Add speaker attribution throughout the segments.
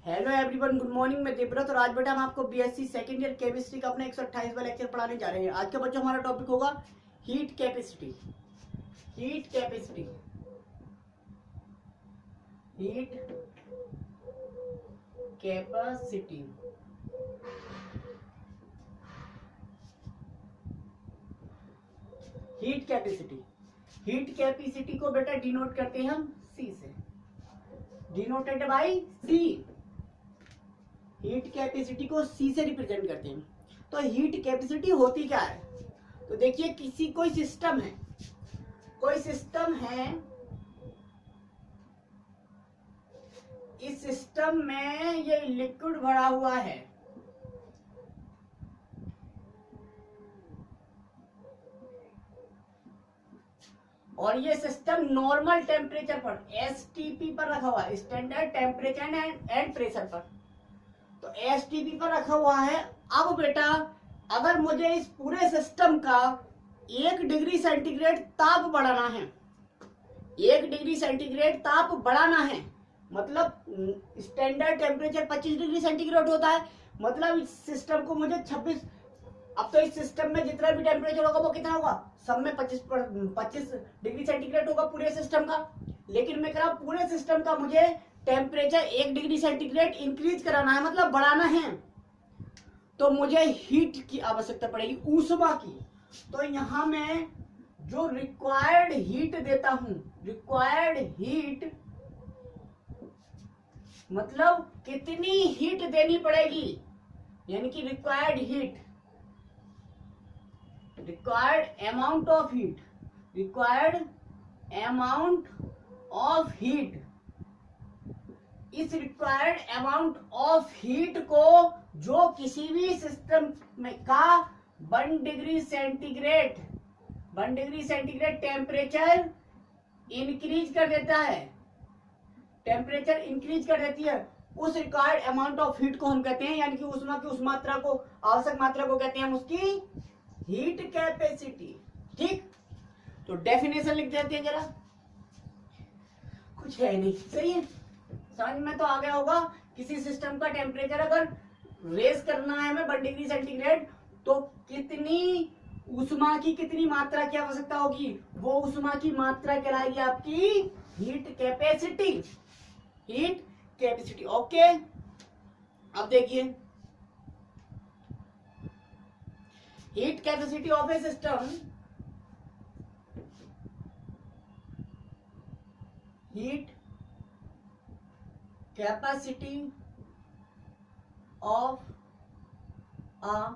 Speaker 1: Hello everyone, good morning. मैं देवव्रत और आज बेटा हम आपको बीएससी सेकेंड ईयर केमिस्ट्री का अपना 128वां लेक्चर पढ़ाने जा रहे हैं। आज का बच्चों हमारा टॉपिक होगा heat capacity. Heat capacity, heat capacity. Heat capacity, heat capacity को बेटा डिनोट करते हैं हम सी से, denoted by C. Heat capacity को सी से रिप्रेजेंट करते हैं। तो हीट कैपेसिटी होती क्या है? तो देखिए, कोई सिस्टम है, इस सिस्टम में ये लिक्विड भरा हुआ है, और ये सिस्टम नॉर्मल टेम्परेचर पर एसटीपी पर रखा हुआ है, स्टैंडर्ड टेम्परेचर एंड प्रेशर पर। तो एसटीपी पर रखा हुआ है। अब बेटा अगर मुझे इस पूरे सिस्टम का 1 डिग्री सेंटीग्रेड ताप बढ़ाना है, 1 डिग्री सेंटीग्रेड ताप बढ़ाना है, मतलब स्टैंडर्ड टेम्परेचर 25 डिग्री सेंटीग्रेड होता है, मतलब इस सिस्टम को मुझे 26, अब तो इस सिस्टम में जितना भी टेम्परेचर होगा वो कितना होगा, सब में 25 डिग्री सेंटीग्रेड होगा पूरे सिस्टम का। लेकिन मैं कह रहा हूं पूरे सिस्टम का मुझे टेम्परेचर 1 डिग्री सेंटीग्रेड इंक्रीज कराना है, मतलब बढ़ाना है। तो मुझे हीट की आवश्यकता पड़ेगी, ऊष्मा की। तो यहां मैं जो रिक्वायर्ड हीट देता हूं, रिक्वायर्ड हीट मतलब कितनी हीट देनी पड़ेगी, यानी कि required heat, required amount of heat, required amount of heat. इस रिक्वायर्ड अमाउंट ऑफ हीट को जो किसी भी सिस्टम में का 1 डिग्री सेंटीग्रेड टेम्परेचर इंक्रीज कर देता है, टेम्परेचर इंक्रीज कर देती है, उस रिक्वायर्ड अमाउंट ऑफ हीट को हम कहते हैं, यानी कि ऊष्मा की उस मात्रा को, आवश्यक मात्रा को कहते हैं हम उसकी हीट कैपेसिटी। ठीक, तो डेफिनेशन लिख देते हैं जरा, कुछ है नहीं, सही है, समझ में तो आ गया होगा। किसी सिस्टम का टेम्परेचर अगर रेज करना है हमें 1 डिग्री सेंटीग्रेड, तो कितनी ऊष्मा की, कितनी मात्रा की आवश्यकता होगी, वो ऊष्मा की मात्रा कहलाएगी आपकी heat capacity, heat capacity. Okay, अब देखिए heat capacity of A system, heat capacity of a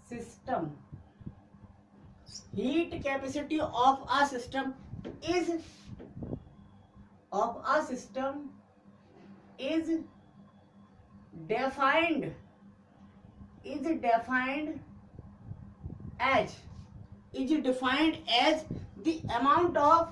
Speaker 1: system, heat capacity of a system is defined as the amount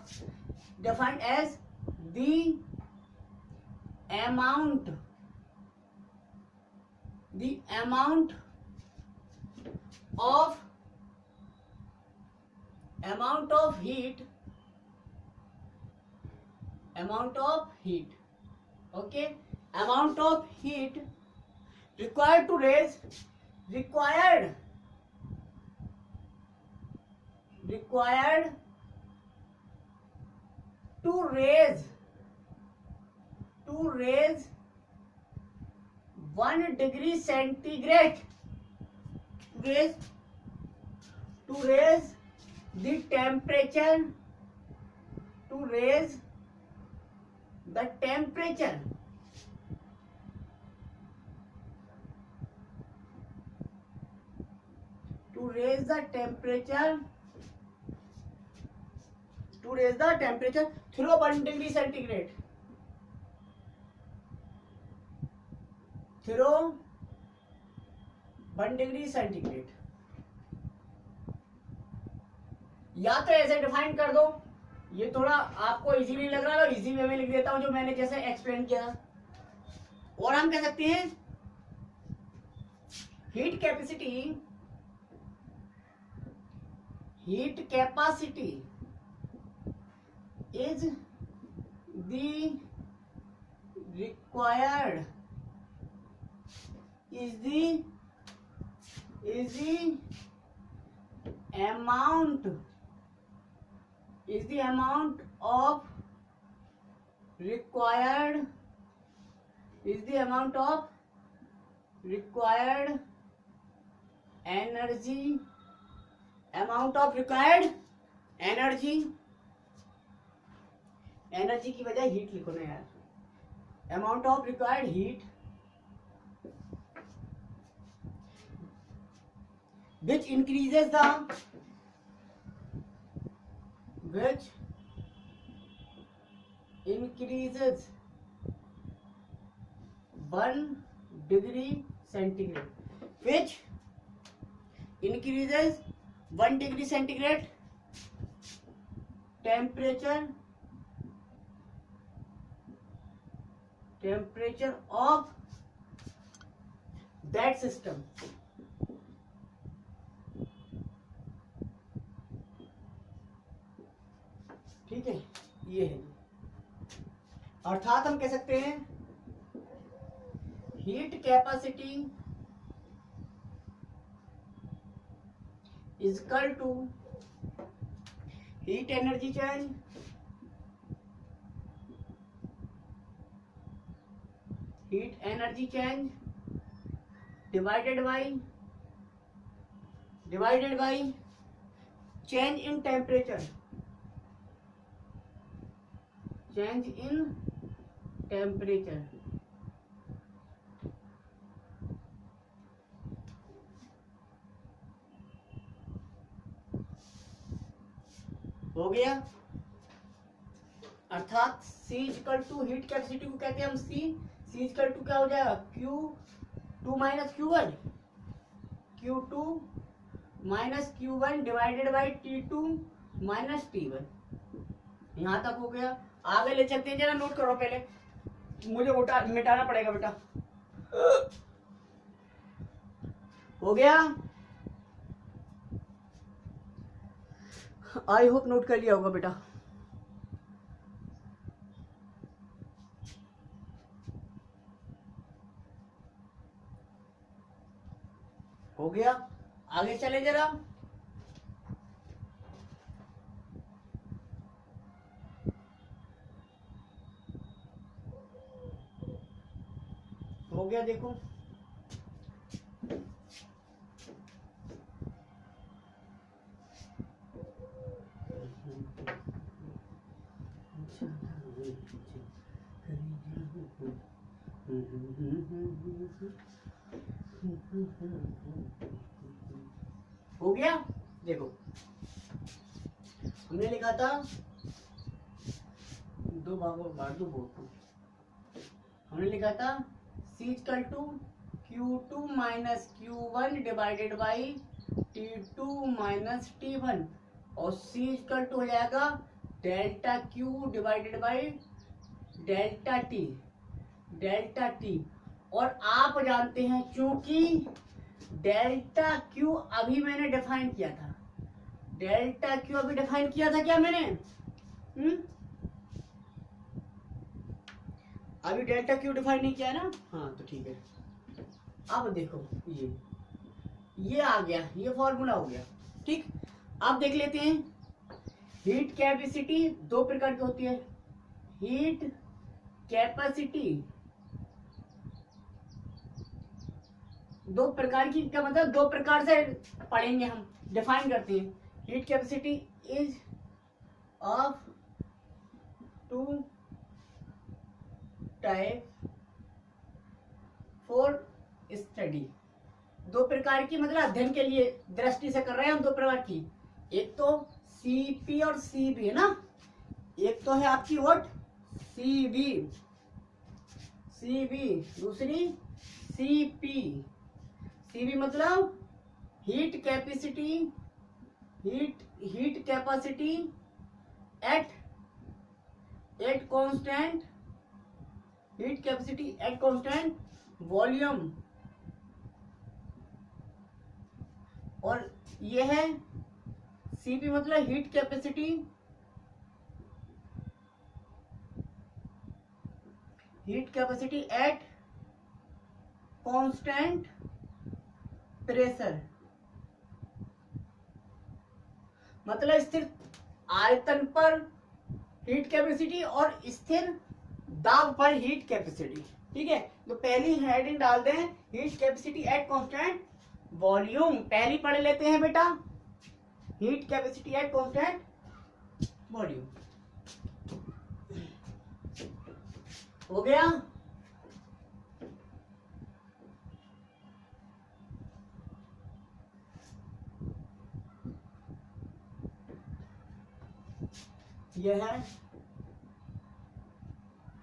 Speaker 1: of heat, okay, amount of heat required to raise the temperature, to raise the temperature through 1 degree centigrade, through 1 degree centigrade. या तो ऐसे define कर दो, ये थोड़ा आपको easily लग रहा है, और इजी वे में लिख देता हूं जो मैंने जैसे एक्सप्लेन किया। और हम कह सकते हैं heat capacity is the required is the amount of required energy, energy की बजाय हीट लिखो ना यार, amount of required heat which increases 1 degree centigrade temperature of that system. ठीक है, ये है। अर्थात हम कह सकते हैं heat capacity is equal to heat energy change divided by change in temperature हो गया। अर्थात C equal to heat capacity को कहते हैं हम C इक्वल टू क्या हो जाएगा, Q2 minus Q1 divided by T2 minus T1। यहां तक हो गया। आगे ले चलते हैं, जरा नोट करो, पहले मुझे मिटाना पड़ेगा बेटा। हो गया, आई होप नोट कर लिया होगा बेटा। हो गया, आगे चले जरा। हो गया, देखो हो गया। देखो हमने लिखा था दो भागों बांट दो बोर्ड को। हमने लिखा था C equal to Q2 minus Q1 divided by T2 minus T1 और C इक्वल टू हो जाएगा delta Q divided by delta T। और आप जानते हैं क्योंकि डेल्टा Q अभी मैंने डिफाइन किया था, क्या मैंने अभी डेल्टा Q डिफाइन नहीं किया है ना। हाँ तो ठीक है। अब देखो ये आ गया, ये फॉर्मूला हो गया। ठीक, अब देख लेते हैं हीट कैपेसिटी दो प्रकार की होती है। हीट कैपेसिटी दो प्रकार की, क्या मतलब दो प्रकार से पढ़ेंगे हम, डिफाइन करते हैं। Heat capacity is of two type for study. दो प्रकार की मतलब अध्ययन के लिए दृष्टि से कर रहे हैं हम, दो प्रकार की। एक तो सीपी और सीबी है ना, एक तो है आपकी व्हाट सीबी, दूसरी सीपी। सीबी मतलब heat capacity at constant volume, और ये है सीपी मतलब heat capacity heat capacity at constant pressure, मतलब स्थिर आयतन पर हीट कैपेसिटी और स्थिर दाब पर हीट कैपेसिटी। ठीक है, तो पहली हेडिंग डाल दें heat capacity at constant volume. पहली पढ़ लेते हैं बेटा, heat capacity at constant volume. हो गया? यह है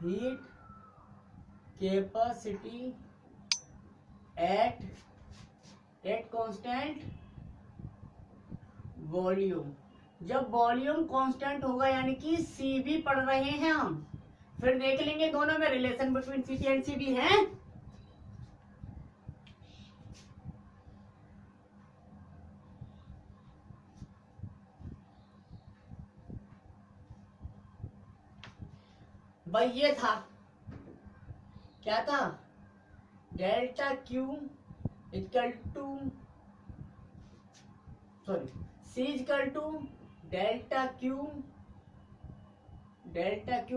Speaker 1: heat capacity at constant volume. जब वॉल्यूम कांस्टेंट होगा यानी कि सीबी पढ़ रहे हैं हम, फिर देख लेंगे दोनों में relation between CT and CB है। भाई ये था, क्या था, delta Q equal to, sorry, C equal to delta Q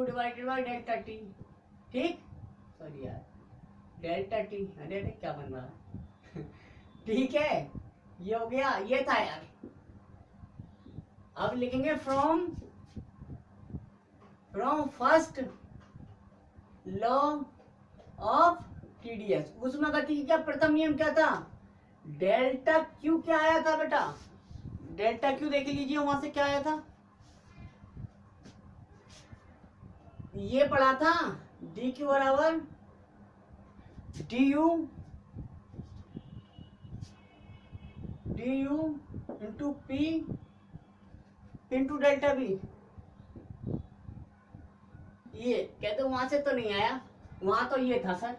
Speaker 1: divided by delta T. ठीक, सॉरी यार, डेल्टा टी, अरे अरे क्या बन रहा है ठीक है, ये हो गया, ये था यार। अब लिखेंगे from first law of TDS. उसमें गति का प्रथम नियम क्या था, डेल्टा क्यू क्या आया था बेटा, डेल्टा क्यू देख लीजिए वहां से क्या आया था, ये पढ़ा था डी क्यू बराबर d U into P into delta B. ये कहते वहां से तो नहीं आया, वहां तो ये था सर,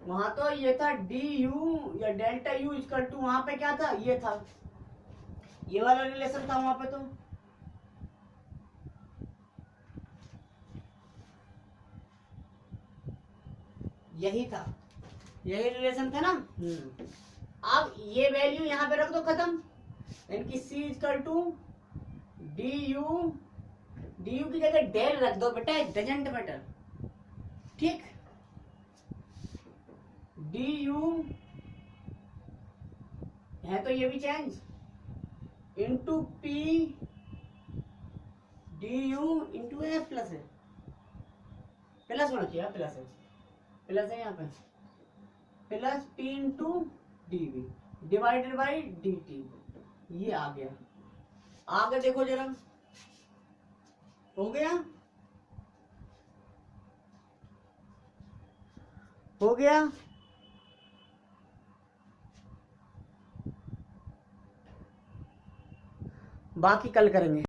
Speaker 1: वहां तो ये था डी यू या डेल्टा यू इक्वल टू, वहां पे क्या था, ये था, ये वाला रिलेशन था वहां पे, तो यही था, यही रिलेशन था ना। अब ये वैल्यू यहाँ पे रख दो, खत्म, इनकी C equal to d U की जगह डेल रख दो बेटा, इट डजंट मैटर। ठीक, डी यू है तो ये भी change, into P d U into a plus है, प्लस होना चाहिए, प्लस है, प्लस है यहाँ पे, plus P into d V divided by d T. ये आ गया, आगे देखो जरा, हो गया, हो गया, बाकी कल करेंगे।